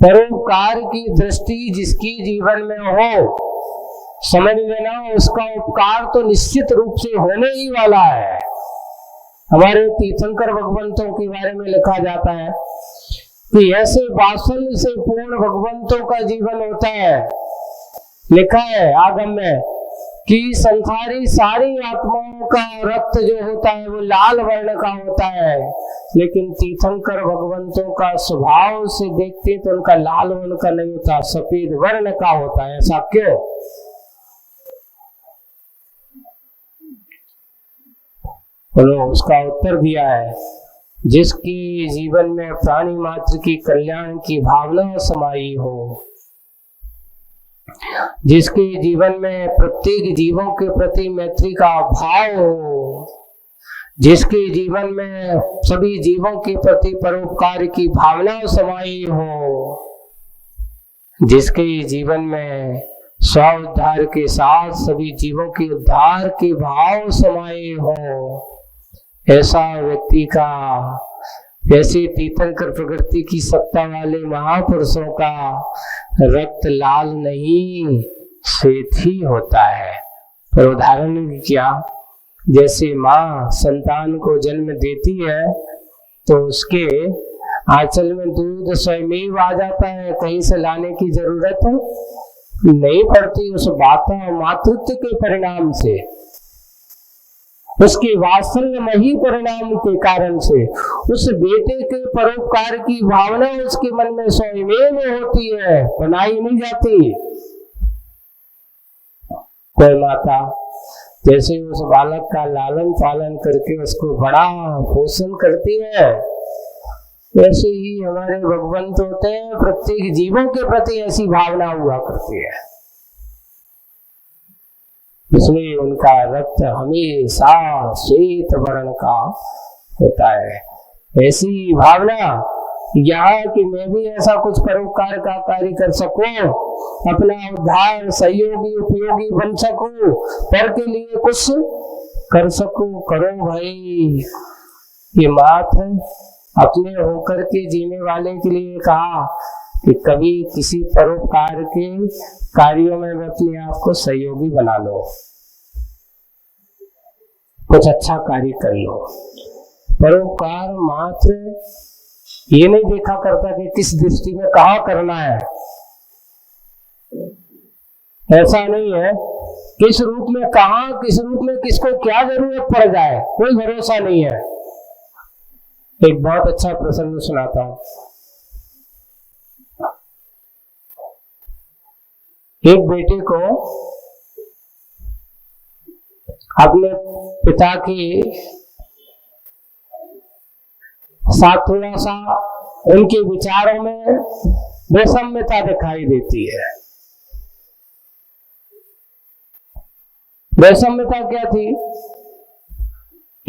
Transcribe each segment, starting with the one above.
परोपकार की दृष्टि जिसकी जीवन में हो, समझ लेना उसका उपकार तो निश्चित रूप से होने ही वाला है। हमारे तीर्थंकर भगवंतों के बारे में लिखा जाता है कि ऐसे वात्सल्य से पूर्ण भगवंतों का जीवन होता है। लिखा है आगम में कि संसारी सारी आत्माओं का रक्त जो होता है वो लाल वर्ण का होता है, लेकिन तीर्थंकर भगवंतों का स्वभाव से देखते तो उनका लाल वर्ण का नहीं होता, सफेद वर्ण का होता है। ऐसा क्यों? बोलो, उसका उत्तर दिया है, जिसके जीवन में प्राणी मात्र की कल्याण की भावना समाई हो, जिसके जीवन में प्रत्येक जीवों के प्रति मैत्री का भाव हो, जिसके जीवन में सभी जीवों के प्रति परोपकार की भावना समाई हो, जिसके जीवन में स्व उद्धार के साथ सभी जीवों के उद्धार के भाव समाये हो, ऐसा व्यक्ति का, ऐसे तीर्थंकर प्रकृति की सत्ता वाले महापुरुषों का रक्त लाल नहीं श्वेत ही होता है। पर उदाहरण क्या, जैसे माँ संतान को जन्म देती है तो उसके आंचल में दूध स्वयं आ जाता है, कहीं से लाने की जरूरत नहीं पड़ती। उस मातृत्व के परिणाम से, उसके वात्सल्यमयी परिणाम के कारण से उस बेटे के परोपकार की भावना उसके मन में स्वयं होती है, बनाई नहीं जाती। कोई माता जैसे उस बालक का लालन पालन करके उसको बड़ा पोषण करती है, वैसे ही हमारे भगवंत होते हैं, प्रत्येक जीवों के प्रति ऐसी भावना हुआ करती है, इसलिए उनका रक्त हमेशा श्वेत वर्ण का होता है। ऐसी भावना यहाँ कि मैं भी ऐसा कुछ परोपकार का कार्य कर सकूं, अपना उद्धार सहयोगी उपयोगी बन सकूं, पर के लिए कुछ कर सकूं, करो भाई। ये मात्र अपने होकर के जीने वाले के लिए कहा कि कभी किसी परोपकार के कार्यों में अपने आप को सहयोगी बना लो, कुछ अच्छा कार्य कर लो। परोपकार मात्र ये नहीं देखा करता कि किस दृष्टि में कहाँ करना है, ऐसा नहीं है, किस रूप में कहाँ, किस रूप में किसको क्या जरूरत पड़ जाए, कोई भरोसा नहीं है। एक बहुत अच्छा प्रसंग सुनाता हूं। एक बेटे को अपने पिता के साथ थोड़ा सा उनके विचारों में वैषम्यता दिखाई देती है। वैषम्यता क्या थी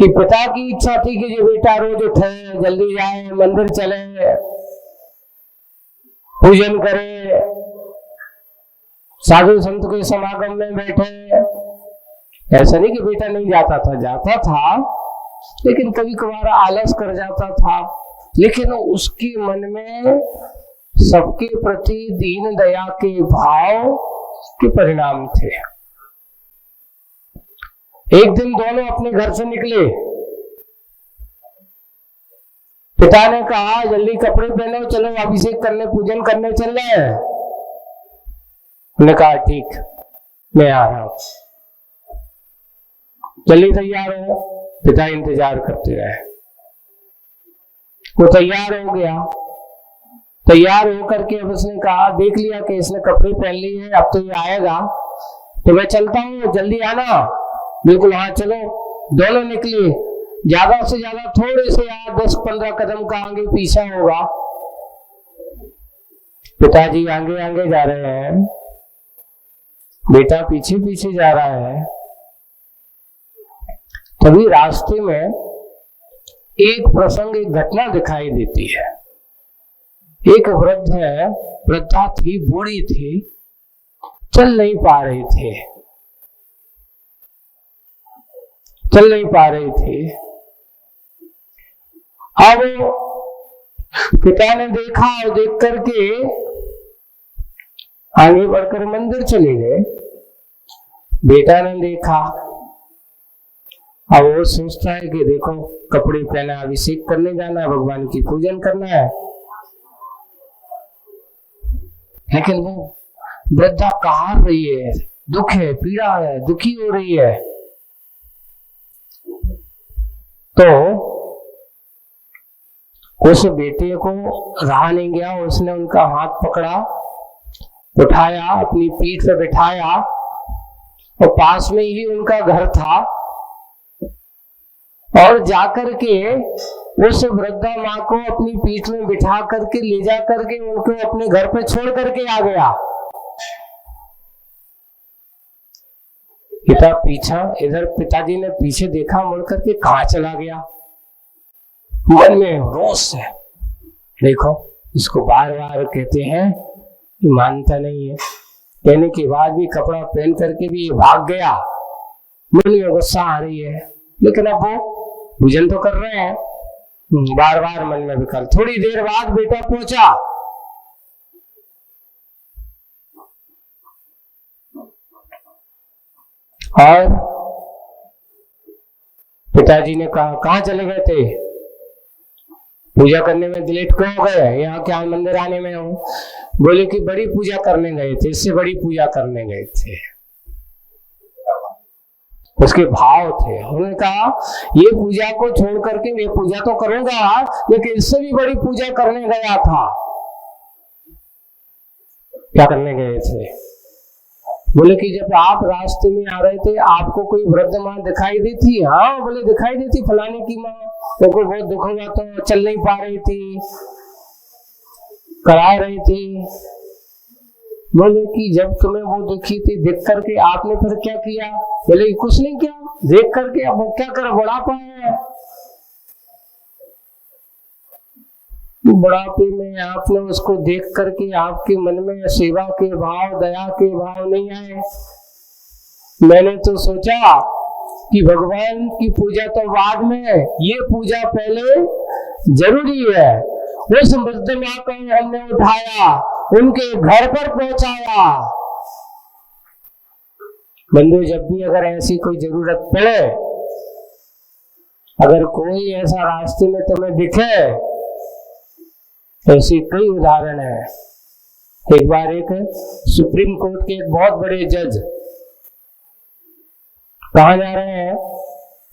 कि पिता की इच्छा थी कि जो बेटा रोज उठे, जल्दी जाए, मंदिर चले, पूजन करे, साधु संत के समागम में बैठे। ऐसा नहीं कि बेटा नहीं जाता था, जाता था, लेकिन कभी कभार आलस कर जाता था, लेकिन उसके मन में सबके प्रति दीन दया के भाव के परिणाम थे। एक दिन दोनों अपने घर से निकले, पिता ने कहा जल्दी कपड़े पहनो, चलो अभिषेक करने, पूजन करने चल रहे हैं। उन्होंने कहा ठीक, मैं आ रहा हूं, जल्दी तैयार हो। पिता इंतजार करते रहे, वो तैयार हो गया। तैयार होकर के अब उसने कहा, देख लिया कि इसने कपड़े पहन लिए, अब तो ये आएगा, तो मैं चलता हूँ, जल्दी आना। बिल्कुल, हाँ चलो। दोनों निकले, ज्यादा से ज्यादा थोड़े से 10-15 कदम का आगे पीछा होगा। पिताजी आगे आगे जा रहे हैं, बेटा पीछे पीछे जा रहा है। तभी रास्ते में एक प्रसंग, एक घटना दिखाई देती है। एक वृद्ध है, वृद्धा थी, बूढ़ी थी, चल नहीं पा रहे थे, चल नहीं पा रहे थे। अब पिता ने देखा और देख करके आगे बढ़कर मंदिर चले गए। बेटा ने देखा, अब वो सोचता है कि देखो कपड़े पहना, अभिषेक करने जाना है, भगवान की पूजन करना है, लेकिन वो वृद्धा कहा रही है, दुख है, पीड़ा है, दुखी हो रही है। तो उस बेटे को रहा नहीं गया, उसने उनका हाथ पकड़ा, उठाया, अपनी पीठ पे बिठाया, और पास में ही उनका घर था, और जाकर के उस वृद्धा माँ को अपनी पीठ में बिठा करके ले जा करके उनको अपने घर पे छोड़ करके आ गया। इधर पिताजी ने पीछे देखा, मुड़ करके कहाँ चला गया। मन में रोष है, देखो इसको बार बार कहते हैं, मानता नहीं है, कहने के बाद भी कपड़ा पहन करके भी भाग गया। मन में गुस्सा आ रही है, लेकिन अब वो पूजन तो कर रहे हैं, बार बार मन में विकल्प। थोड़ी देर बाद बेटा पहुंचा, और पिताजी ने कहा कहाँ चले गए थे, पूजा करने में लेट क्यों हो गए, यहाँ क्या मंदिर आने में हो। बोले कि बड़ी पूजा करने गए थे, इससे बड़ी पूजा करने गए थे। उसके भाव थे, उन्होंने कहा ये पूजा को छोड़ करके ये पूजा तो करूंगा, लेकिन इससे भी बड़ी पूजा करने गया था। क्या करने गए थे? बोले कि जब आप रास्ते में आ रहे थे आपको कोई वृद्ध माँ दिखाई दी थी। हाँ, बोले दिखाई दी थी, फलाने की माँ, उनको बहुत दुख हुआ तो चल नहीं पा रही थी, करा रही थी। बोले कि जब तुम्हें वो दिखी थी, देख करके आपने फिर क्या किया? बोले कुछ नहीं किया, देख करके अब वो क्या कर, बुढ़ापा है, बुढ़ापे में आपने उसको देख करके आपके मन में सेवा के भाव, दया के भाव नहीं आए। मैंने तो सोचा कि भगवान की पूजा तो बाद में, ये पूजा पहले जरूरी है। उस वृद्ध माँ को हमने उठाया, उनके घर पर पहुंचाया। बंधु, जब भी अगर ऐसी कोई जरूरत पड़े, अगर कोई ऐसा रास्ते में तुम्हें दिखे, ऐसी कई उदाहरण है। एक बार एक सुप्रीम कोर्ट के एक बहुत बड़े जज कहाँ जा रहे हैं?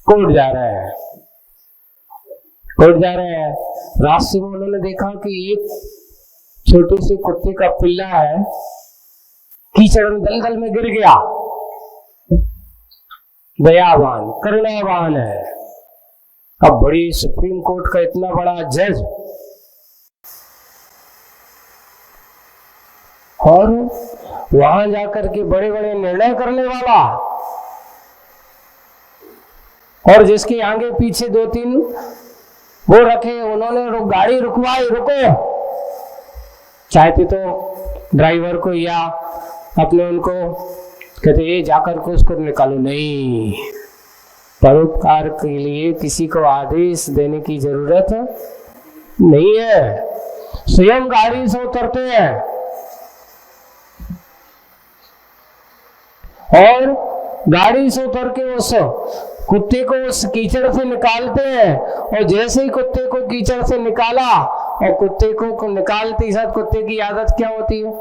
कोर्ट जा रहे हैं, कोर्ट जा रहे हैं। रास्ते में उन्होंने देखा कि एक छोटे से कुत्ते का पिल्ला है, कीचड़ में दलदल में गिर गया। दयावान, करुणावान है। अब बड़ी सुप्रीम कोर्ट का इतना बड़ा जज, और वहां जाकर के बड़े बड़े निर्णय करने वाला, और जिसके आगे पीछे दो तीन वो रखे, उन्होंने गाड़ी रुकवाई, रुको। चाहते तो ड्राइवर को या अपने उनको कहते ये जाकर के उसको निकालो, नहीं। परोपकार के लिए किसी को आदेश देने की जरूरत नहीं है, स्वयं गाड़ी से उतरते हैं और गाड़ी से उतर के उस कुत्ते को उस कीचड़ से निकालते हैं। और जैसे ही कुत्ते को कीचड़ से निकाला, और कुत्ते को निकालते ही साथ कुत्ते की आदत क्या होती है?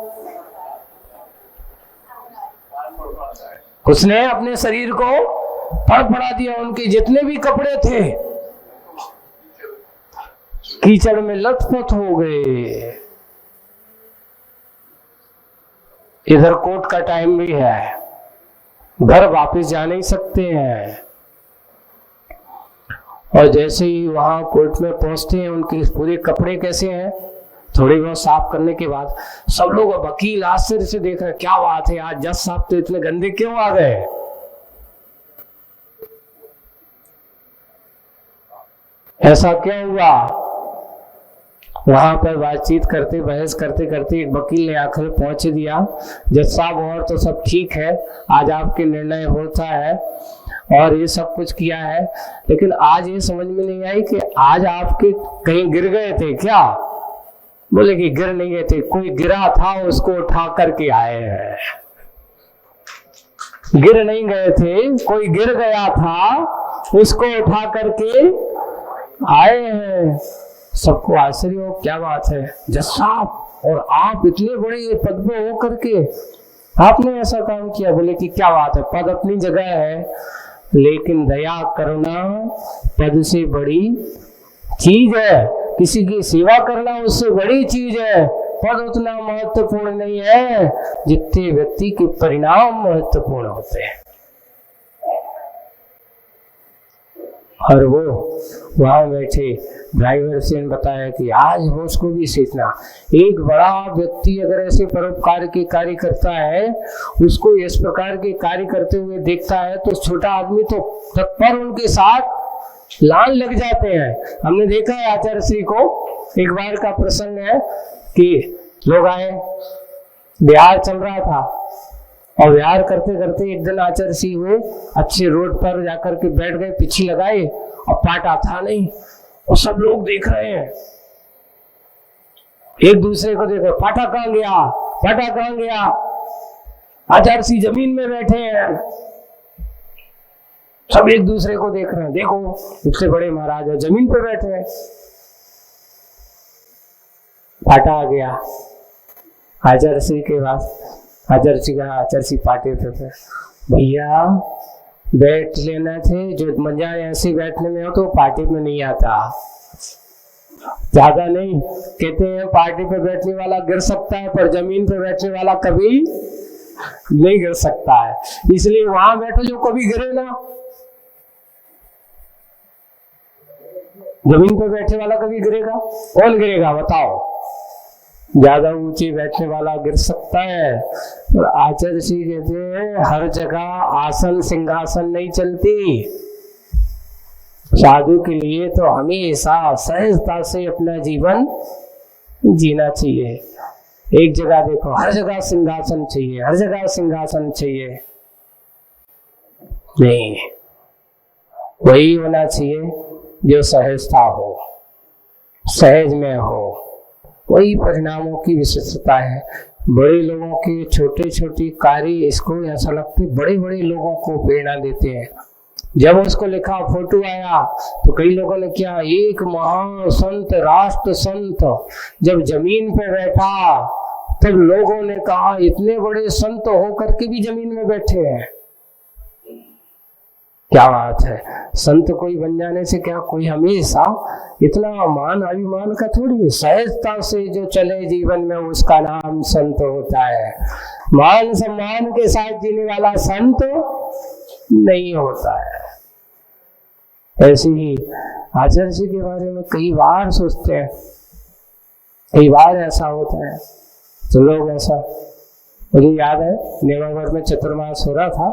उसने अपने शरीर को फड़फड़ा दिया, उनके जितने भी कपड़े थे कीचड़ में लथपथ हो गए। इधर कोर्ट का टाइम भी है, घर वापस जा नहीं सकते हैं। और जैसे ही वहां कोर्ट में पहुंचते हैं, उनके पूरे कपड़े कैसे हैं, थोड़ी बहुत साफ करने के बाद सब लोग, वकील आश्चर्य से देख रहे, क्या बात है, आज जज साहब तो इतने गंदे क्यों आ गए? ऐसा क्या हुआ? वहां पर बातचीत करते, बहस करते करते एक वकील ने आखिर पहुंच दिया, जज साहब और तो सब ठीक है, आज आपके निर्णय होता है और ये सब कुछ किया है, लेकिन आज ये समझ में नहीं आई कि आज आपके कहीं गिर गए थे क्या? बोले कि गिर नहीं गए थे, कोई गिरा था उसको उठा करके आए हैं। गिर नहीं गए थे, कोई गिर गया था उसको उठा करके आए हैं। सबको आश्चर्य हो, क्या बात है जज साहब, और आप इतने बड़े पद पे हो करके आपने ऐसा काम किया। बोले कि क्या बात है, पद अपनी जगह है, लेकिन दया करुणा पद से बड़ी चीज है। किसी की सेवा करना उससे बड़ी चीज है। पद उतना महत्वपूर्ण नहीं है जितने व्यक्ति के परिणाम महत्वपूर्ण होते हैं। और वो वहां बैठे ड्राइवर से बताया कि आज वो उसको भी सीखना। एक बड़ा व्यक्ति अगर ऐसे परोपकार के कार्य करता है, उसको इस प्रकार के कार्य करते हुए देखता है, तो छोटा आदमी तो तत्पर उनके साथ लान लग जाते हैं। हमने देखा है आचार्य श्री को, एक बार का प्रसंग है कि लोग आए, बिहार चल रहा था और विहार करते करते एक दिन आचार्य श्री हुए, अच्छे रोड पर जाकर के बैठ गए, पीछे लगाए और पाटा था नहीं, और सब लोग देख रहे हैं, एक दूसरे को देख रहे, पाटा कहाँ गया, पाटा कहाँ गया। आचार्य श्री जमीन में बैठे हैं, सब एक दूसरे को देख रहे हैं, देखो इतने बड़े महाराज है जमीन पे बैठे हैं, पाटा आ गया। आचार्य श्री के पास आचार्य श्री कहा, आचार्य श्री पाटे पे भैया बैठ लेना थे, जो मजा ऐसे बैठने में हो तो पार्टी में नहीं आता, ज्यादा नहीं। कहते हैं पार्टी पे बैठने वाला गिर सकता है, पर जमीन पे बैठने वाला कभी नहीं गिर सकता है। इसलिए वहां बैठो जो कभी गिरे ना। जमीन पे बैठने वाला कभी गिरेगा? कौन गिरेगा बताओ? ज्यादा ऊंचे बैठने वाला गिर सकता है। और आचार्य श्री कहते हैं हर जगह आसन सिंहासन नहीं चलती। साधु के लिए तो हमेशा सहजता से अपना जीवन जीना चाहिए। एक जगह देखो, हर जगह सिंहासन चाहिए, हर जगह सिंहासन चाहिए नहीं, वही होना चाहिए जो सहजता हो, सहज में हो, वही परिणामों की विशेषता है। बड़े लोगों के छोटे छोटे कार्य इसको ऐसा लगता है बड़े बड़े लोगों को प्रेरणा देते हैं। जब उसको लिखा फोटो आया तो कई लोगों ने क्या, एक महान संत राष्ट्र संत जब जमीन पे बैठा तब लोगों ने कहा इतने बड़े संत होकर के भी जमीन में बैठे हैं, क्या बात है। संत कोई बन जाने से क्या, कोई हमेशा इतना मान अभिमान का थोड़ी, सहजता से जो चले जीवन में उसका नाम संत होता है। मान सम्मान के साथ जीने वाला संत नहीं होता है। ऐसे ही आचार्य जी के बारे में कई बार सोचते हैं, कई बार ऐसा होता है तो लोग ऐसा, मुझे याद है नेवागढ़ में चतुर्मास हो रहा था,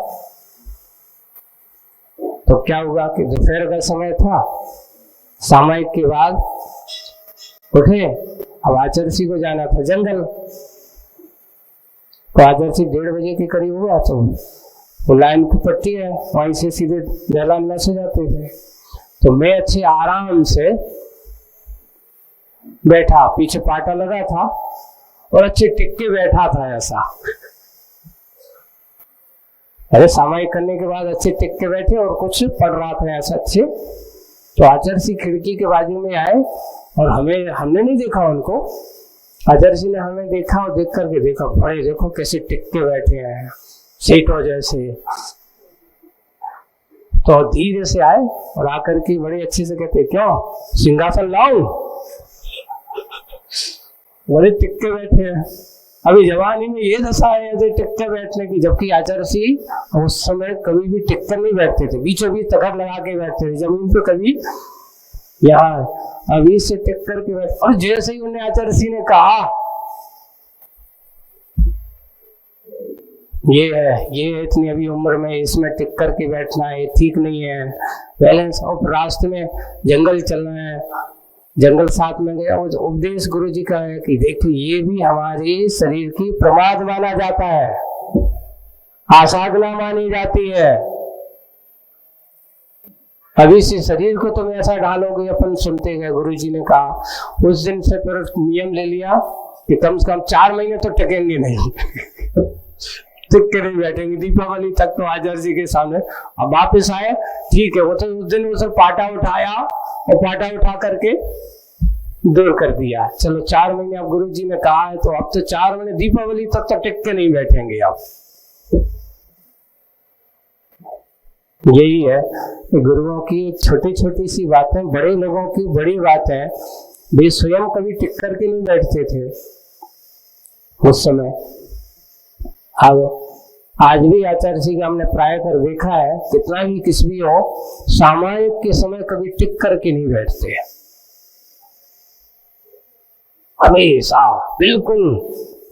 तो क्या हुआ कि दोपहर का समय था, सामायिक के बाद उठे, अब आचार्य जी को जाना था जंगल, तो आचार्य जी 1:30 बजे के करीब हुआ, तो वो लाइन की पट्टी है वहीं से सीधे दहलान से जाते थे। तो मैं अच्छे आराम से बैठा, पीछे पाटा लगा था और अच्छे टिक के बैठा था ऐसा। अरे सामायिक करने के बाद अच्छे टिक के बैठे और कुछ पढ़ रहा था ऐसा अच्छे। तो आचार्य जी खिड़की के बाजू में आए और हमने नहीं देखा उनको, आचार्य जी ने हमें देखा और देख करके देखा, बड़े देखो कैसे टिक के बैठे हैं सीटों जैसे। तो धीरे से आए और आकर के बड़े अच्छे से कहते, क्यों सिंहासन लाऊं? बड़े टिक के बैठे हैं। अभी जवानी में ये दशा है ऐसे टिक के बैठने की, जबकि आचार्य जी उस समय कभी भी टिक कर नहीं बैठते थे, बीचों बीच तखत लगा के बैठते थे जमीन पे, कभी यहाँ अभी से टिक करके बैठ। और जैसे ही उन्हें आचार्य जी ने कहा ये इतनी अभी उम्र में इसमें टिक करके बैठना है ठीक नहीं है, बैलेंस। और रास्ते में जंगल चलना है, जंगल साथ में गया, वो उपदेश गुरु जी का है कि देखो ये भी हमारे शरीर की प्रमाद माना जाता है, आसाधना मानी जाती है। अभी से शरीर को तुम ऐसा ढालोगे, अपन सुनते गए, गुरुजी ने कहा। उस दिन से फिर नियम ले लिया कि कम से कम 4 महीने तो टिकेंगे नहीं टिक के नहीं बैठेंगे, दीपावली तक तो हाजर जी के सामने। अब वापिस आए, ठीक है, वो तो उस दिन उसे पाटा उठाया और पाटा उठा करके दूर कर दिया। चलो 4 महीने अब गुरुजी ने कहा है, तो अब तो 4 महीने दीपावली तक तो टिक के नहीं बैठेंगे आप। यही है गुरुओं की छोटी छोटी सी बातें, बड़े लोगों की बड़ी बातें। वे स्वयं कभी टिक करके नहीं बैठते थे उस समय। अब आज भी आचार्य जी का हमने प्राय कर देखा है, कितना भी किस भी हो, सामायिक के समय कभी टिक करके नहीं बैठते, हमेशा बिल्कुल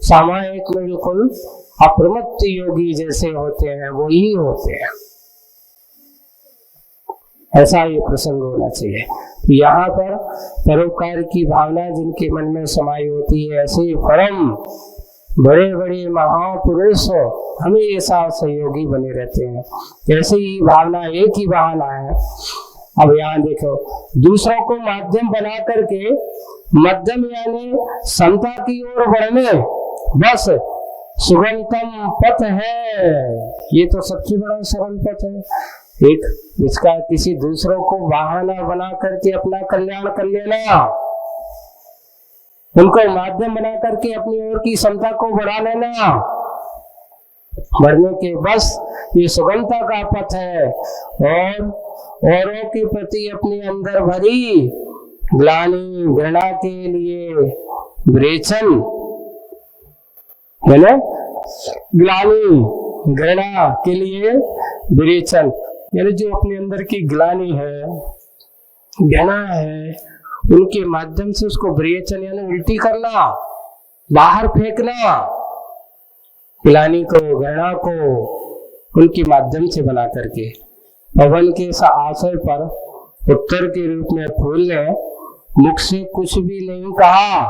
सामायिक में बिल्कुल अप्रमत्त योगी जैसे होते हैं, वो ही होते हैं। ऐसा ये प्रसंग होना चाहिए। यहाँ पर परोपकार की भावना जिनके मन में समाई होती है, ऐसे परम बड़े बड़े महापुरुष हमेशा सहयोगी बने रहते हैं। ऐसे ही भावना एक ही बहाना है। अब यहाँ देखो, दूसरों को माध्यम बना करके, मध्यम यानी समता की ओर बढ़ने, बस सुगमतम पथ है। ये तो सबसे बड़ा सरल पथ है, एक इसका किसी दूसरों को बहाना बना करके अपना कल्याण कर लेना, उनको माध्यम बना करके अपनी ओर की क्षमता को बढ़ा लेना, बढ़ने के बस ये सुगमता का पथ है। और औरों के प्रति अपने अंदर भरी ग्लानि घृणा के लिए विरेचन है ना, ग्लानि घृणा के लिए विरेचन, यानी जो अपने अंदर की ग्लानि है, घृणा है, उनके माध्यम से उसको विरेचन यानी उल्टी करना, बाहर फेंकना, ग्लानि को, घृणा को उनके माध्यम से बना करके। पवन के आशय पर उत्तर के रूप में फूल ने मुख से कुछ भी नहीं कहा,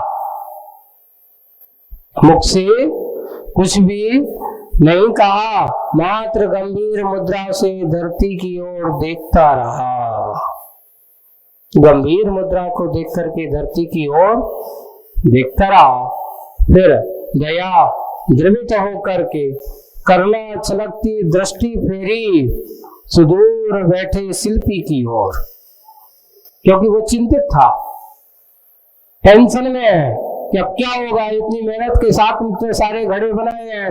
मुख से कुछ भी नहीं कहा, मात्र गंभीर मुद्रा से धरती की ओर देखता रहा। गंभीर मुद्रा को देख करके धरती की ओर देखता रहा। फिर दया द्रवित होकर के करना छलकती दृष्टि फेरी सुदूर बैठे शिल्पी की ओर, क्योंकि वो चिंतित था, टेंशन में है कि अब क्या होगा, इतनी मेहनत के साथ इतने सारे घड़े बनाए हैं,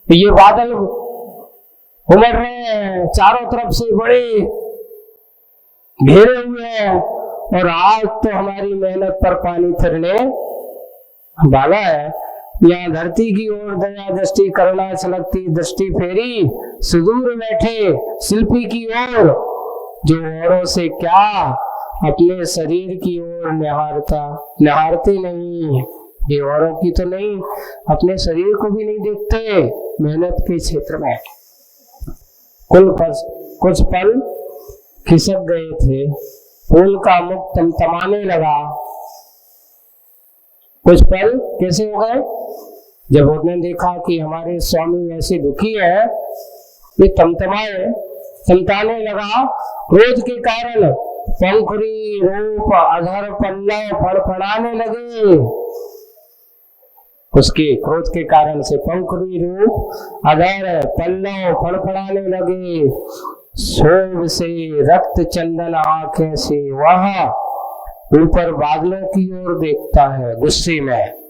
ये बादल उमड़ रहे हैं, चारों तरफ से बड़े घेरे हुए हैं, और आज तो हमारी मेहनत पर पानी फिरने वाला है। यहाँ धरती की ओर दया दृष्टि करना छलकती दृष्टि फेरी सुदूर बैठे शिल्पी की ओर, जो औरों से क्या अपने शरीर की ओर निहारते नहीं, ये औरों की तो नहीं, अपने शरीर को भी नहीं देखते। मेहनत के क्षेत्र में कुछ पल खिसक गए थे, फूल का मुख तमतमाने लगा। कुछ पल कैसे हो गए, जब उसने देखा कि हमारे स्वामी ऐसे दुखी है, ये तमतमाने लगा। क्रोध के कारण पंखुड़ी रूप अधर पल्लव फड़फड़ाने लगे, उसके क्रोध के कारण से पंखुड़ी रूप अधर पल्लव फड़फड़ाने लगे। शोभ से रक्त चंदन आंखें से वह ऊपर बादलों की ओर देखता है गुस्से में।